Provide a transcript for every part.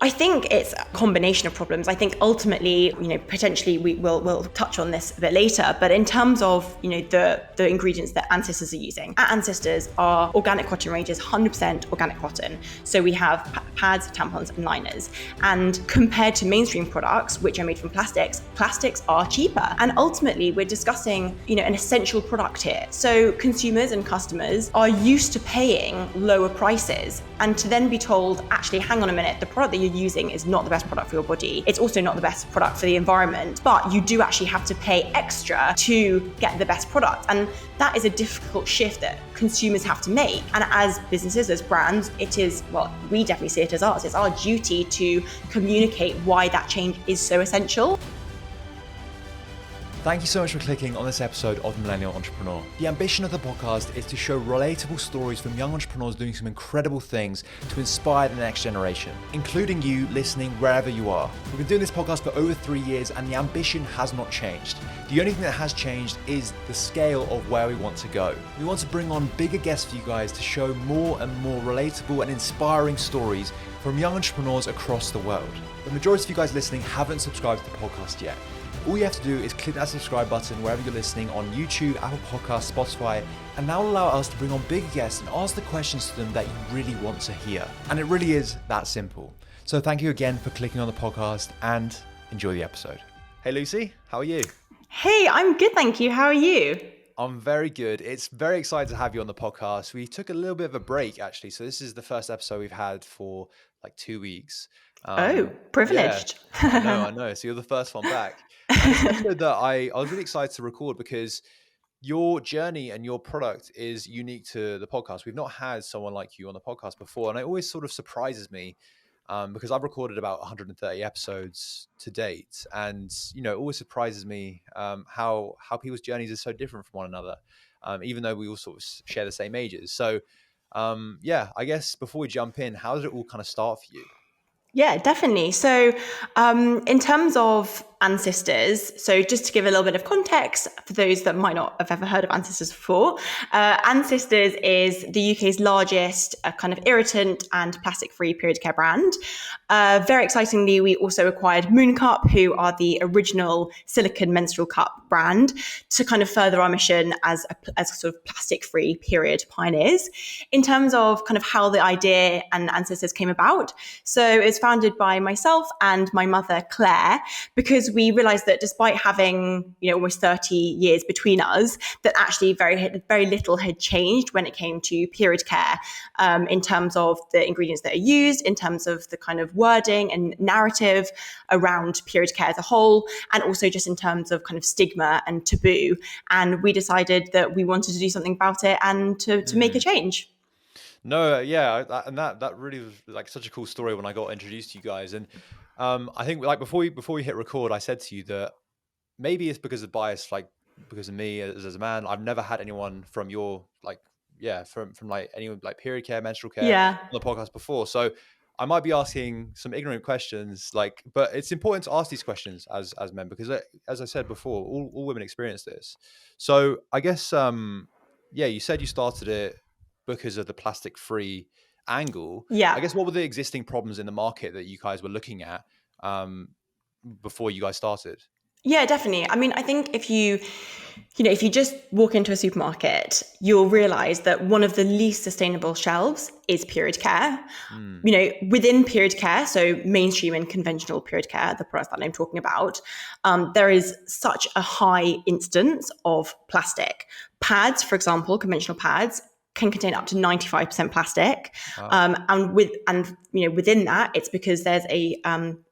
I think it's a combination of problems. I think ultimately, potentially we'll touch on this a bit later, but in terms of, the ingredients that Ancestors are using. At Ancestors, our organic cotton range is 100% organic cotton. So we have pads, tampons and liners. And compared to mainstream products, which are made from plastics are cheaper. And ultimately, we're discussing, an essential product here. So consumers and customers are used to paying lower prices, and to then be told, actually, hang on a minute, the product that you're using is not the best product for your body. It's also not the best product for the environment, but you do actually have to pay extra to get the best product. And that is a difficult shift that consumers have to make. And as businesses, as brands, it is, we definitely see it as ours. It's our duty to communicate why that change is so essential. Thank you so much for clicking on this episode of The Millennial Entrepreneur. The ambition of the podcast is to show relatable stories from young entrepreneurs doing some incredible things to inspire the next generation, including you listening wherever you are. We've been doing this podcast for over 3 years and the ambition has not changed. The only thing that has changed is the scale of where we want to go. We want to bring on bigger guests for you guys to show more and more relatable and inspiring stories from young entrepreneurs across the world. The majority of you guys listening haven't subscribed to the podcast yet. All you have to do is click that subscribe button wherever you're listening on YouTube, Apple Podcasts, Spotify, and that will allow us to bring on bigger guests and ask the questions to them that you really want to hear. And it really is that simple. So thank you again for clicking on the podcast and enjoy the episode. Hey Lucy, how are you? Hey, I'm good, thank you. How are you? I'm very good. It's very exciting to have you on the podcast. We took a little bit of a break actually. So this is the first episode we've had for like 2 weeks. Privileged. Yeah, I know. So you're the first one back. And it's an episode that I was really excited to record because your journey and your product is unique to the podcast. We've not had someone like you on the podcast before. And it always sort of surprises me because I've recorded about 130 episodes to date. And, it always surprises me how people's journeys are so different from one another, even though we all sort of share the same ages. So, I guess before we jump in, how did it all kind of start for you? Yeah, definitely. So in terms of Ancestors, so just to give a little bit of context for those that might not have ever heard of Ancestors before, Ancestors is the UK's largest kind of irritant and plastic-free period care brand. Very excitingly, we also acquired Moon Cup, who are the original silicone menstrual cup brand, to kind of further our mission as sort of plastic-free period pioneers. In terms of kind of how the idea and Ancestors came about, so it's founded by myself and my mother, Claire, because we realized that despite having, almost 30 years between us, that actually very little had changed when it came to period care, in terms of the ingredients that are used, in terms of the kind of wording and narrative around period care as a whole, and also just in terms of kind of stigma and taboo. And we decided that we wanted to do something about it and to make a change. No, and that really was like such a cool story when I got introduced to you guys. And I think like before we hit record, I said to you that maybe it's because of bias, like because of me as a man. I've never had anyone from your from like anyone like period care, menstrual care on the podcast before. So I might be asking some ignorant questions, but it's important to ask these questions as men because, as I said before, all women experience this. So I guess you said you started it because of the plastic-free angle. Yeah. I guess what were the existing problems in the market that you guys were looking at before you guys started? Yeah, definitely. I mean, I think if you just walk into a supermarket, you'll realize that one of the least sustainable shelves is period care. Within period care, so mainstream and conventional period care, the products that I'm talking about, there is such a high instance of plastic. Pads, for example, conventional pads, can contain up to 95% plastic. Wow. And within that, it's because there's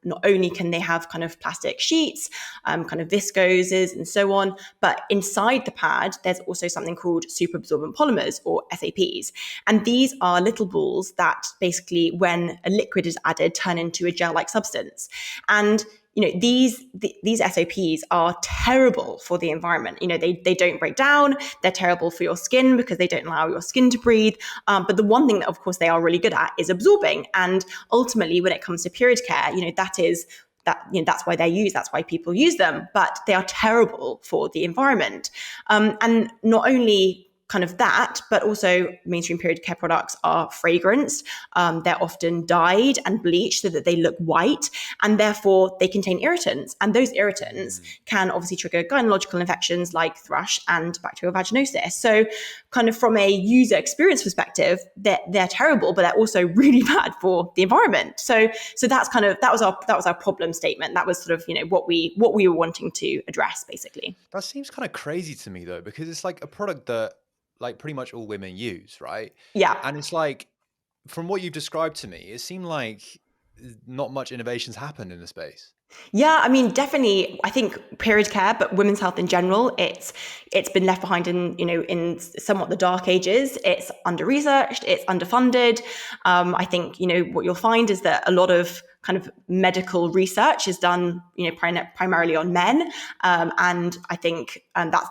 not only can they have kind of plastic sheets, kind of viscoses and so on, but inside the pad, there's also something called super absorbent polymers, or SAPs. And these are little balls that basically, when a liquid is added, turn into a gel-like substance. And these SOPs are terrible for the environment. They don't break down. They're terrible for your skin because they don't allow your skin to breathe. But the one thing that, of course, they are really good at is absorbing. And ultimately, when it comes to period care, that's why they're used. That's why people use them. But they are terrible for the environment. And not only kind of that, but also mainstream period care products are fragranced. They're often dyed and bleached so that they look white, and therefore they contain irritants. And those irritants can obviously trigger gynecological infections like thrush and bacterial vaginosis. So kind of from a user experience perspective, they're terrible, but they're also really bad for the environment. So that's kind of, that was our problem statement. That was sort of, what we were wanting to address, basically. That seems kind of crazy to me though, because it's like a product that like pretty much all women use, right? Yeah. And it's like, from what you've described to me, it seemed like not much innovations happened in the space. Yeah, I mean, definitely. I think period care, but women's health in general, it's been left behind in somewhat the dark ages. It's under researched, it's underfunded. I think what you'll find is that a lot of kind of medical research is done primarily on men, and I think that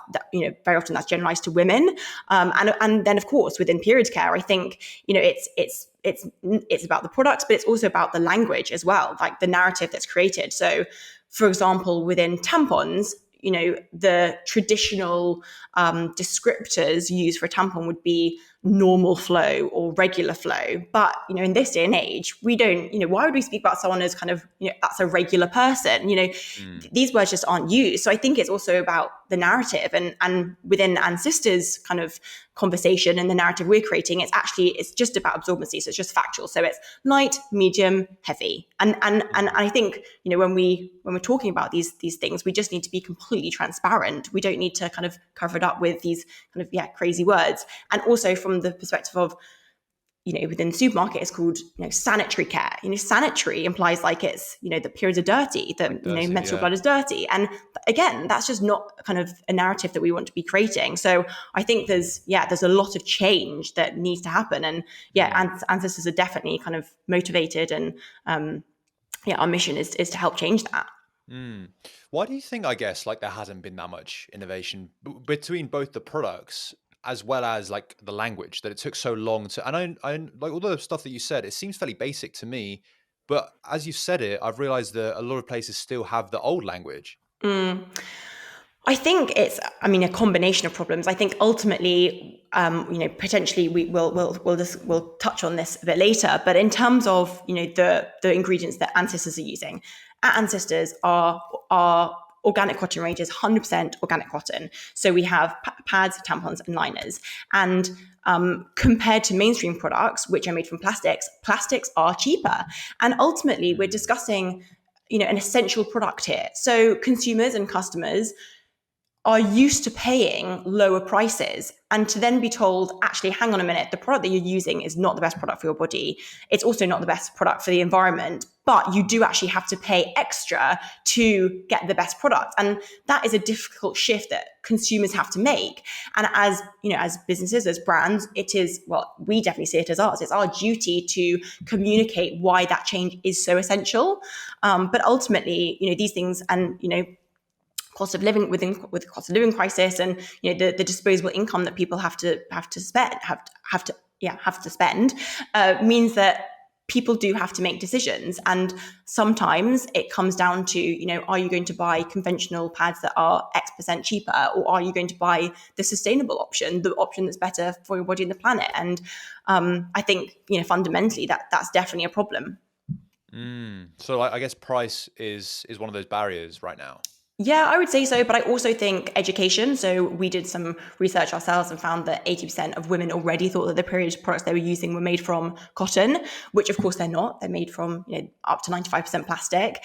very often that's generalized to women. And then of course within period care, I think it's about the products, but it's also about the language as well, like the narrative that's created. So, for example, within tampons, the traditional descriptors used for a tampon would be normal flow or regular flow. But, in this day and age, we don't, why would we speak about someone as kind of, that's a regular person? These words just aren't used. So I think it's also about the narrative, and within Sisters kind of conversation and the narrative we're creating, it's just about absorbency. So it's just factual. So it's light, medium, heavy. And I think, when we're talking about these things, we just need to be completely transparent. We don't need to kind of cover it up with these kind of, crazy words. And also from the perspective of, within the supermarket, it's called, sanitary care. Sanitary implies like it's, the periods are dirty, that, menstrual blood is dirty. And again, that's just not kind of a narrative that we want to be creating. So I think there's a lot of change that needs to happen. And Ancestors are definitely kind of motivated, and our mission is to help change that. Why do you think, I guess, like there hasn't been that much innovation between both the products as well as like the language, that it took so long to, and I like all the stuff that you said, it seems fairly basic to me, but as you said it, I've realized that a lot of places still have the old language. I think it's, a combination of problems. I think ultimately, potentially we'll touch on this a bit later, but in terms of, the ingredients that Ancestors are using, at Ancestors are organic cotton range is 100% organic cotton. So we have pads, tampons, and liners. And compared to mainstream products, which are made from plastics are cheaper. And ultimately, we're discussing, an essential product here. So consumers and customers are used to paying lower prices, and to then be told, actually, hang on a minute, the product that you're using is not the best product for your body. It's also not the best product for the environment, but you do actually have to pay extra to get the best product. And that is a difficult shift that consumers have to make. And as businesses, as brands, it is, well, we definitely see it as ours. It's our duty to communicate why that change is so essential. But ultimately, these things, and, cost of living with cost of living crisis, and the disposable income that people have to spend means that people do have to make decisions. And sometimes it comes down to, are you going to buy conventional pads that are X% cheaper, or are you going to buy the sustainable option, the option that's better for your body and the planet? And I think fundamentally that's definitely a problem. So I guess price is one of those barriers right now. Yeah, I would say so. But I also think education. So we did some research ourselves and found that 80% of women already thought that the period products they were using were made from cotton, which of course they're not. They're made from up to 95% plastic.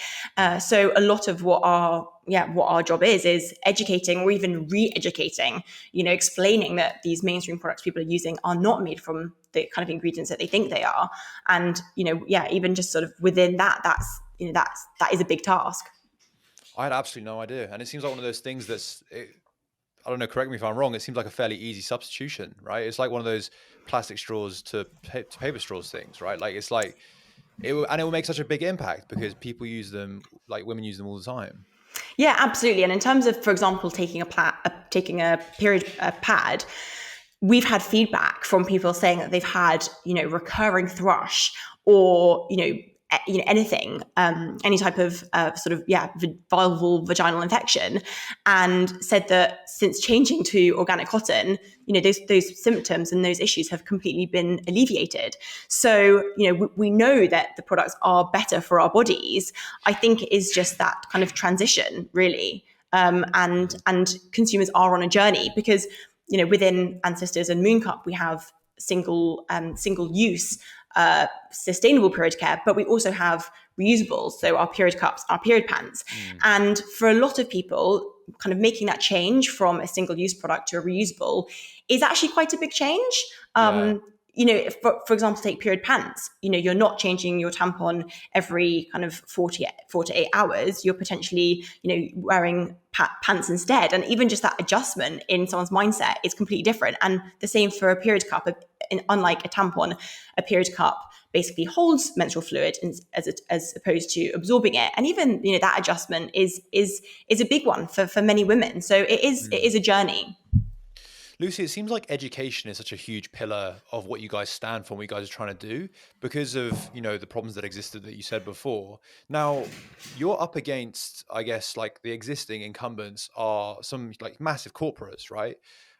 So a lot of what our job is educating, or even re-educating, explaining that these mainstream products people are using are not made from the kind of ingredients that they think they are. And, even just sort of within that is a big task. I had absolutely no idea. And it seems like one of those things I don't know, correct me if I'm wrong, it seems like a fairly easy substitution, right? It's like one of those plastic straws to paper straws things, right? Like it's like, it will make such a big impact because people use them, like women use them all the time. Yeah, absolutely. And in terms of, for example, taking a period pad, we've had feedback from people saying that they've had, recurring thrush, or, anything, any type of vulval vaginal infection, and said that since changing to organic cotton, those symptoms and those issues have completely been alleviated. So we know that the products are better for our bodies. I think it is just that kind of transition, really, and consumers are on a journey because within Ancestors and Moon Cup we have single use sustainable period care, but we also have reusables, so our period cups, our period pants. And for a lot of people, kind of making that change from a single use product to a reusable is actually quite a big change. For example, take period pants. You're not changing your tampon every kind of 4 to 8 hours. You're potentially, wearing pants instead. And even just that adjustment in someone's mindset is completely different. And the same for a period cup. Unlike a tampon, a period cup basically holds menstrual fluid as opposed to absorbing it. And even, that adjustment is a big one for many women. So it is a journey. Lucy, it seems like education is such a huge pillar of what you guys stand for and what you guys are trying to do because of, the problems that existed that you said before. Now, you're up against, I guess, like the existing incumbents are some like massive corporates, right?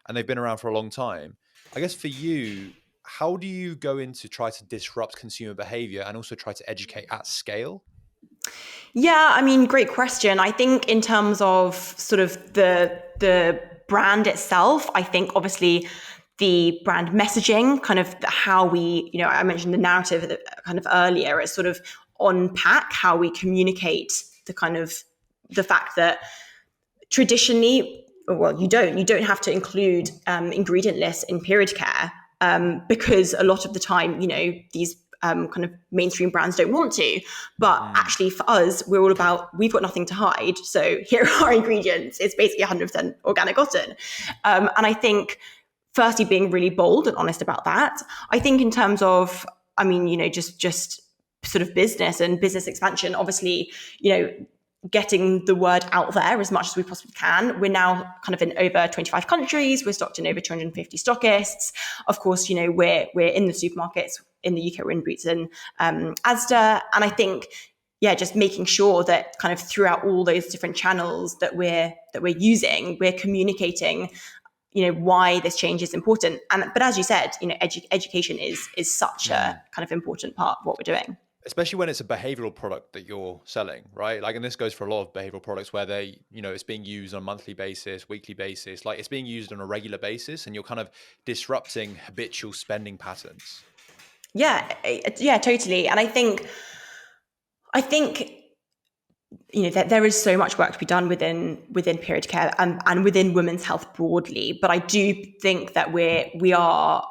And they've been around for a long time. I guess for you, how do you go in to try to disrupt consumer behavior and also try to educate at scale? Yeah, I mean, great question. I think in terms of sort of the brand itself, I think obviously the brand messaging, kind of how we, I mentioned the narrative kind of earlier, is sort of unpack how we communicate the fact that traditionally, well, you don't have to include ingredient lists in period care because a lot of the time, these kind of mainstream brands don't want to. But actually for us, we're all about, we've got nothing to hide. So here are our ingredients. It's basically 100% organic cotton. And I think firstly, being really bold and honest about that. I think in terms of, just sort of business and business expansion, obviously, getting the word out there as much as we possibly can. We're now kind of in over 25 countries. We're stocked in over 250 stockists. Of course, we're in the supermarkets in the UK. We're in Boots and Asda. And I think, just making sure that kind of throughout all those different channels that we're using, we're communicating, why this change is important. But as you said, education is such a kind of important part of what we're doing. Especially when it's a behavioral product that you're selling, right? Like, and this goes for a lot of behavioral products where they, it's being used on a monthly basis, weekly basis, like it's being used on a regular basis, and you're kind of disrupting habitual spending patterns. Yeah, totally. And I think, that there is so much work to be done within period care and within women's health broadly. But I do think that we are,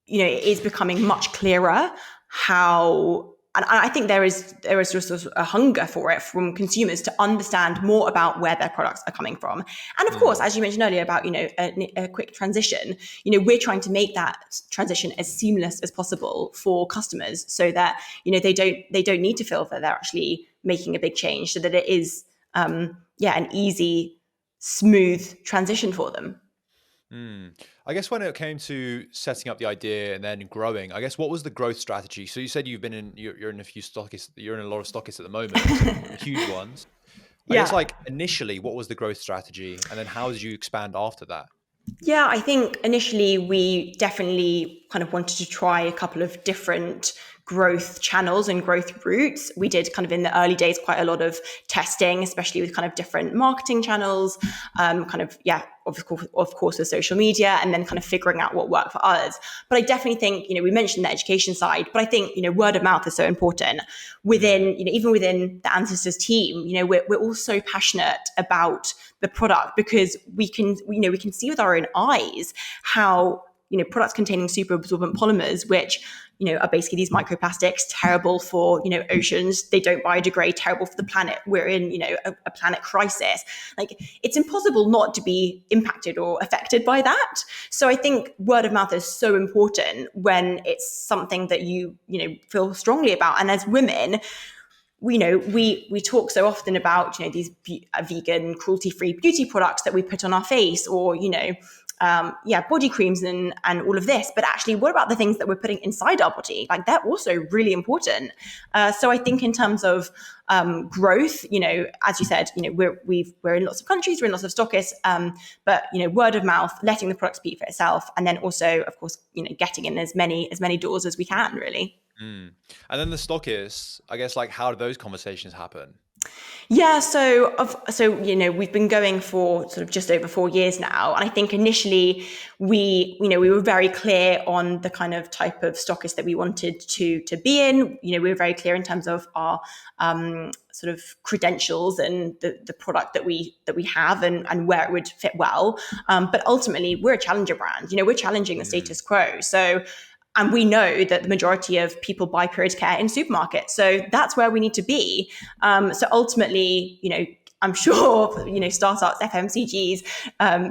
it is becoming much clearer how, and I think there is just a hunger for it from consumers to understand more about where their products are coming from. And of course, as you mentioned earlier about, a quick transition, we're trying to make that transition as seamless as possible for customers so that, they don't need to feel that they're actually making a big change, so that it is, an easy, smooth transition for them. I guess when it came to setting up the idea and then growing, I guess what was the growth strategy? So you said you're in a few stockists, you're in a lot of stockists at the moment, some huge ones. I guess like initially, what was the growth strategy? And then how did you expand after that? Yeah, I think initially we definitely kind of wanted to try a couple of different growth channels and growth routes. We did kind of in the early days quite a lot of testing, especially with kind of different marketing channels, of course with social media, and then kind of figuring out what worked for us. But I definitely think, we mentioned the education side, but I think, word of mouth is so important within, even within the Ancestors team. We're all so passionate about the product because we can see with our own eyes how, products containing super absorbent polymers, which, are basically these microplastics, terrible for, oceans. They don't biodegrade, terrible for the planet. We're in, a planet crisis. Like, it's impossible not to be impacted or affected by that. So I think word of mouth is so important when it's something that you feel strongly about. And as women, we talk so often about, these vegan, cruelty-free beauty products that we put on our face, or, body creams and all of this, but actually what about the things that we're putting inside our body? Like they're also really important. So I think in terms of growth, as you said, we're in lots of countries, we're in lots of stockists, but word of mouth, letting the product speak for itself, and then also, of course, getting in as many doors as we can, really. And then the stockists, I guess, like, how do those conversations happen? Yeah, so we've been going for sort of just over 4 years now, and I think initially we were very clear on the kind of type of stockist that we wanted to be in. We were very clear in terms of our sort of credentials and the product that we have and where it would fit well. But ultimately, we're a challenger brand. We're challenging the status quo. So. And we know that the majority of people buy period care in supermarkets. So that's where we need to be. So ultimately, I'm sure, startups, FMCGs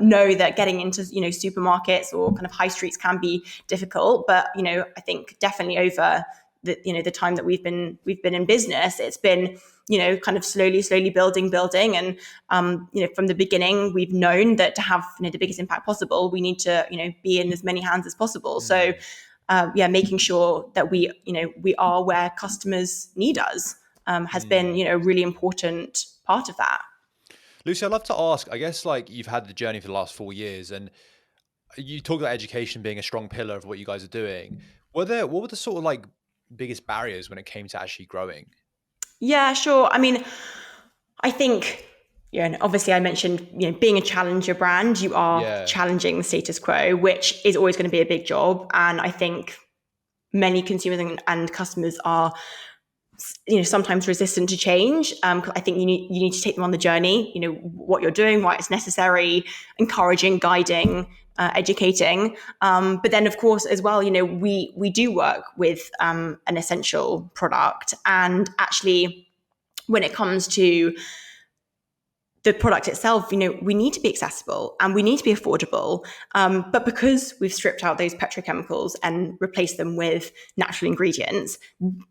know that getting into, supermarkets or kind of high streets can be difficult. But, I think definitely over the time that we've been in business, it's been, kind of slowly building. And, from the beginning, we've known that to have, the biggest impact possible, we need to, be in as many hands as possible. So, making sure that we are where customers need us has been, a really important part of that. Lucy, I'd love to ask, I guess, like, you've had the journey for the last 4 years, and you talk about education being a strong pillar of what you guys are doing. What were the sort of like biggest barriers when it came to actually growing? Yeah, sure. I mean, I think, and obviously I mentioned, being a challenger brand, you are Yeah. challenging the status quo, which is always going to be a big job. And I think many consumers and customers are, sometimes resistant to change. I think you need to take them on the journey, what you're doing, why it's necessary, encouraging, guiding, educating. But then, of course, as well, we do work with an essential product. And actually, when it comes to the product itself, we need to be accessible and we need to be affordable. But because we've stripped out those petrochemicals and replaced them with natural ingredients,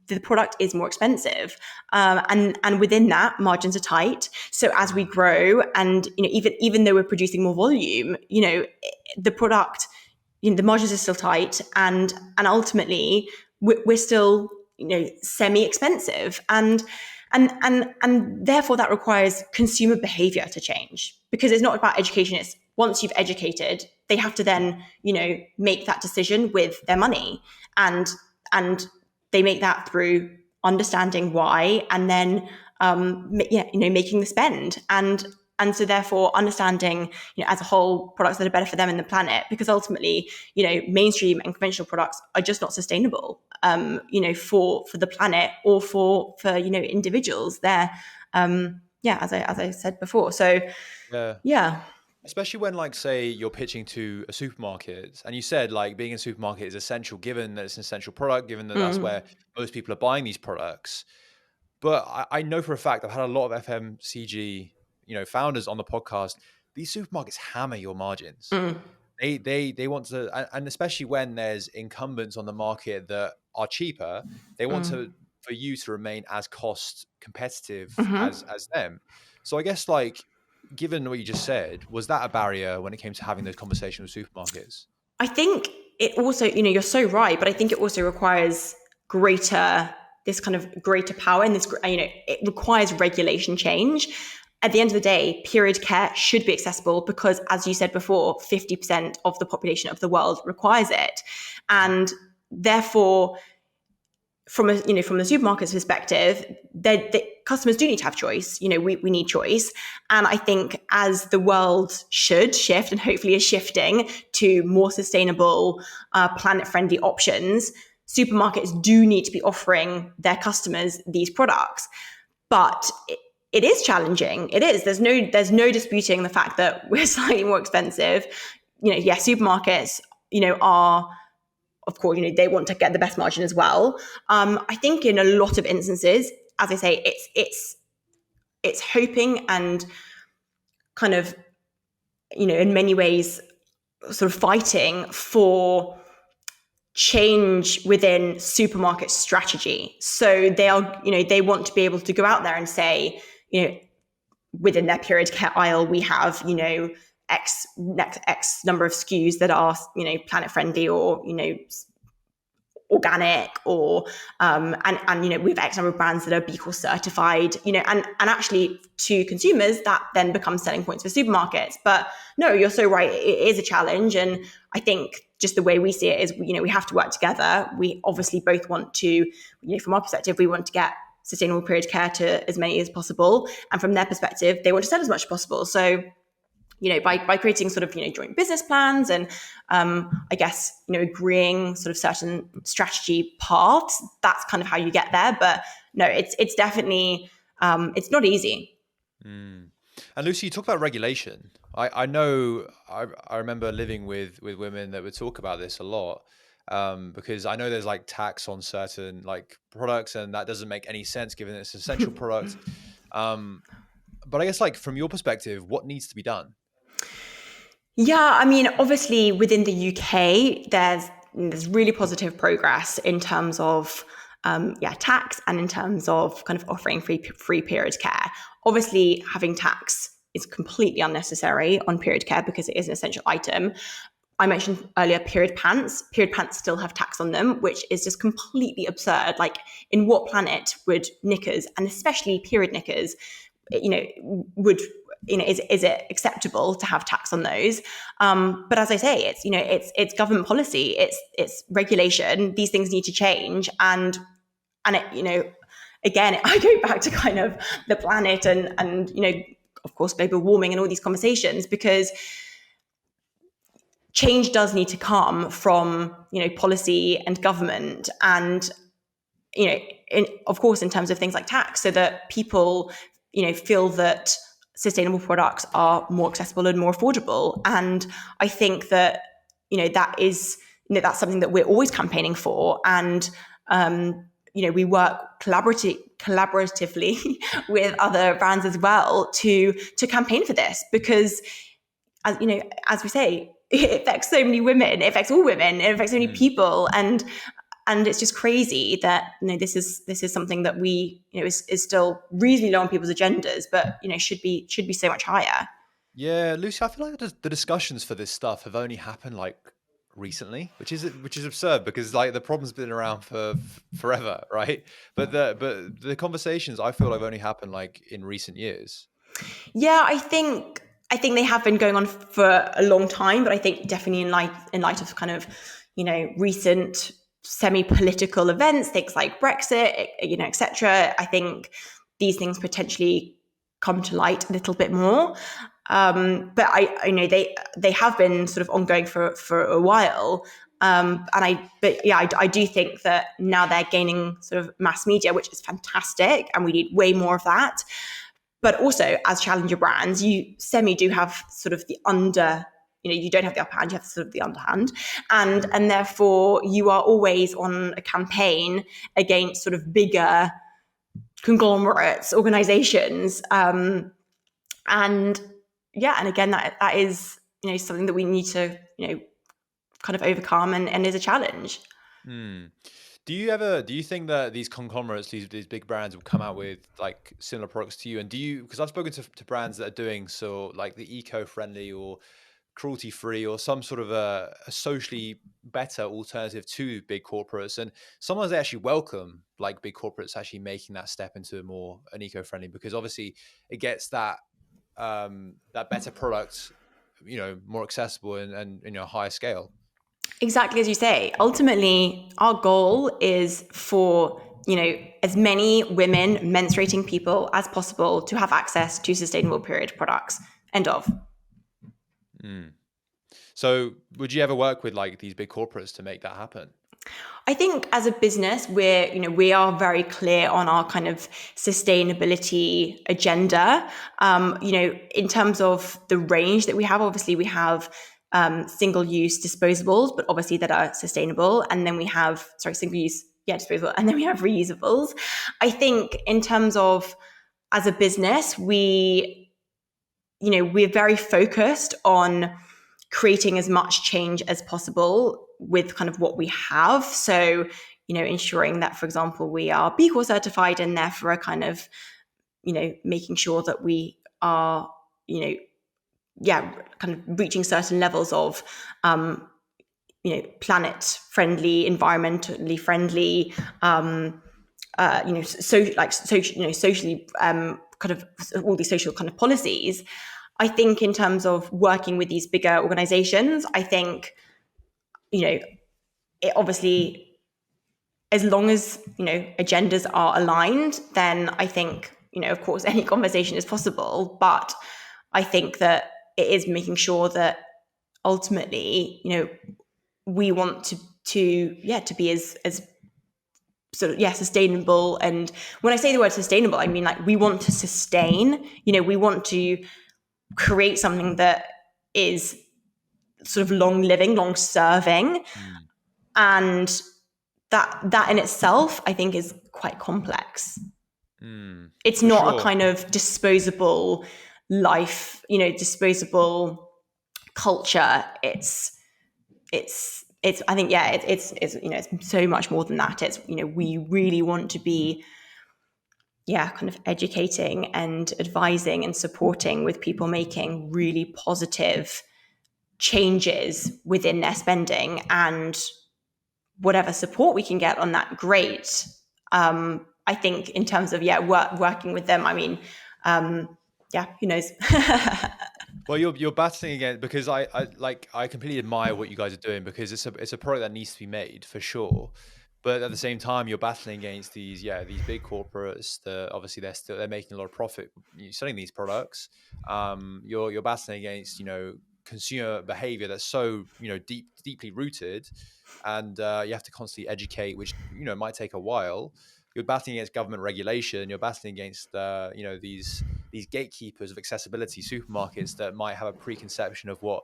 the product is more expensive. And within that, margins are tight. So as we grow and, even though we're producing more volume, the product, the margins are still tight, and ultimately we're still, semi-expensive. And therefore that requires consumer behavior to change, because it's not about education. It's once you've educated, they have to then, make that decision with their money, and they make that through understanding why, and then, making the spend. And so therefore understanding, as a whole, products that are better for them and the planet, because ultimately, mainstream and conventional products are just not sustainable, for the planet or for individuals. They're, as I said before. So, Yeah. yeah. Especially when, like, say you're pitching to a supermarket, and you said like being in a supermarket is essential, given that it's an essential product, given that that's where most people are buying these products. But I know for a fact, I've had a lot of FMCG, founders on the podcast. These supermarkets hammer your margins. They want to, and especially when there's incumbents on the market that are cheaper, they want to for you to remain as cost competitive as them. So I guess, like, given what you just said, was that a barrier when it came to having those conversations with supermarkets? I think it also, you're so right, but I think it also requires this kind of greater power, and this, it requires regulation change. At the end of the day, period care should be accessible because, as you said before, 50% of the population of the world requires it. And therefore, from the supermarket's perspective, the customers do need to have choice. We need choice. And I think as the world should shift, and hopefully is shifting to more sustainable, planet-friendly options, supermarkets do need to be offering their customers these products. But it is challenging. It is. There's no disputing the fact that we're slightly more expensive. Supermarkets, are, of course, they want to get the best margin as well. I think in a lot of instances, as I say, it's hoping and kind of, in many ways, sort of fighting for change within supermarket strategy. So they want to be able to go out there and say, within their period care aisle, we have, X number of SKUs that are, planet friendly or, organic, or and we have X number of brands that are B Corp certified, and actually to consumers that then becomes selling points for supermarkets. But no, you're so right, it is a challenge. And I think just the way we see it is, we have to work together. We obviously both want to, from our perspective, we want to get sustainable period care to as many as possible, and from their perspective, they want to sell as much as possible. So by creating sort of, joint business plans and I guess, agreeing sort of certain strategy paths, that's kind of how you get there. But no, it's definitely, it's not easy. Mm. And Lucy, you talk about regulation. I know, I remember living with women that would talk about this a lot, because I know there's like tax on certain like products, and that doesn't make any sense given it's an essential product. But I guess, like, from your perspective, what needs to be done? Yeah, I mean, obviously within the UK, there's really positive progress in terms of tax, and in terms of kind of offering free period care. Obviously, having tax is completely unnecessary on period care because it is an essential item. I mentioned earlier period pants. Period pants still have tax on them, which is just completely absurd. Like, in what planet would knickers, and especially period knickers, would is it acceptable to have tax on those? But as I say, it's government policy, it's regulation. These things need to change, and again, I go back to kind of the planet and of course global warming and all these conversations, because change does need to come from policy and government, and of course in terms of things like tax, so that people feel that sustainable products are more accessible and more affordable. And I think that that is that's something that we're always campaigning for, and we work collaboratively with other brands as well to campaign for this, because as we say, it affects so many women, it affects all women, it affects so many people, and it's just crazy that this is something that we is still reasonably low on people's agendas, but should be so much higher. Yeah, Lucy, I feel like the discussions for this stuff have only happened like recently, which is absurd, because like the problem's been around for forever, right? But the conversations, I feel, have only happened like in recent years. Yeah, I think they have been going on for a long time, but I think definitely in light of kind of recent semi-political events, things like Brexit, etc. I think these things potentially come to light a little bit more. But I know they have been sort of ongoing for a while. I do think that now they're gaining sort of mass media, which is fantastic, and we need way more of that. But also, as challenger brands, you do have sort of the you don't have the upper hand, you have sort of the underhand. And therefore, you are always on a campaign against sort of bigger conglomerates, organizations. And again, that is, something that we need to, kind of overcome, and is a challenge. Hmm. Do you think that these conglomerates, these big brands, will come out with like similar products to you? And because I've spoken to brands that are doing so, like the eco-friendly or cruelty-free, or some sort of a socially better alternative to big corporates. And sometimes they actually welcome like big corporates actually making that step into an eco-friendly, because obviously it gets that that better product, more accessible and higher scale. Exactly as you say. Ultimately, our goal is for as many women, menstruating people as possible to have access to sustainable period products. End of. Mm. So would you ever work with like these big corporates to make that happen? I think as a business, we are very clear on our kind of sustainability agenda. In terms of the range that we have, obviously we have single-use disposables, but obviously that are sustainable, and then we have single-use, disposable, and then we have reusables. I think in terms of as a business, we're very focused on creating as much change as possible with kind of what we have. So, ensuring that, for example, we are B Corp certified, and therefore a kind of, making sure that we are, kind of reaching certain levels of, planet friendly, environmentally friendly, socially, kind of all these social kind of policies. I think in terms of working with these bigger organizations, I think, it obviously, as long as, agendas are aligned, then I think, of course, any conversation is possible. But I think that it is making sure that ultimately, we want to be as sort of, sustainable. And when I say the word sustainable, I mean, like, we want to sustain, we want to create something that is sort of long living, long serving. And that in itself, I think, is quite complex. It's For not a sure. kind of disposable life, disposable culture. It's I think, it's so much more than that. It's, we really want to be, kind of educating and advising and supporting with people making really positive changes within their spending, and whatever support we can get on that, great. I think in terms of working with them, I mean, who knows? Well, you're battling again, because I completely admire what you guys are doing, because it's a product that needs to be made for sure. But at the same time, you're battling against these big corporates that obviously they're making a lot of profit selling these products. You're battling against consumer behavior that's so deeply rooted, and you have to constantly educate, which might take a while. You're battling against government regulation. You're battling against these gatekeepers of accessibility, supermarkets that might have a preconception of what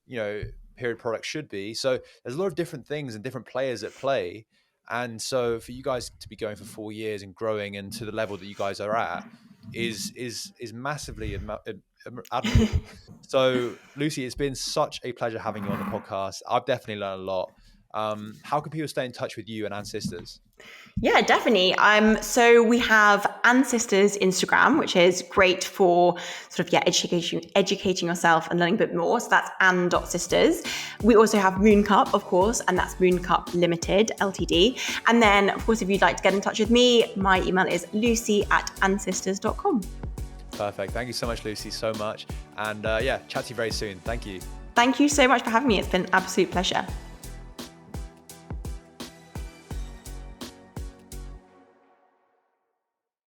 period products should be. So there's a lot of different things and different players at play. And so for you guys to be going for 4 years and growing and to the level that you guys are at is massively admirable. So Lucy, it's been such a pleasure having you on the podcast. I've definitely learned a lot. How can people stay in touch with you and Ancestors? Yeah, definitely. So we have Ancestors Instagram, which is great for sort of educating yourself and learning a bit more. So that's an.sisters. We also have Moon Cup, of course, and that's Moon Cup Limited Ltd. And then, of course, if you'd like to get in touch with me, my email is lucy@ancestors.com. Perfect. Thank you so much, Lucy, so much. And chat to you very soon. Thank you. Thank you so much for having me. It's been an absolute pleasure.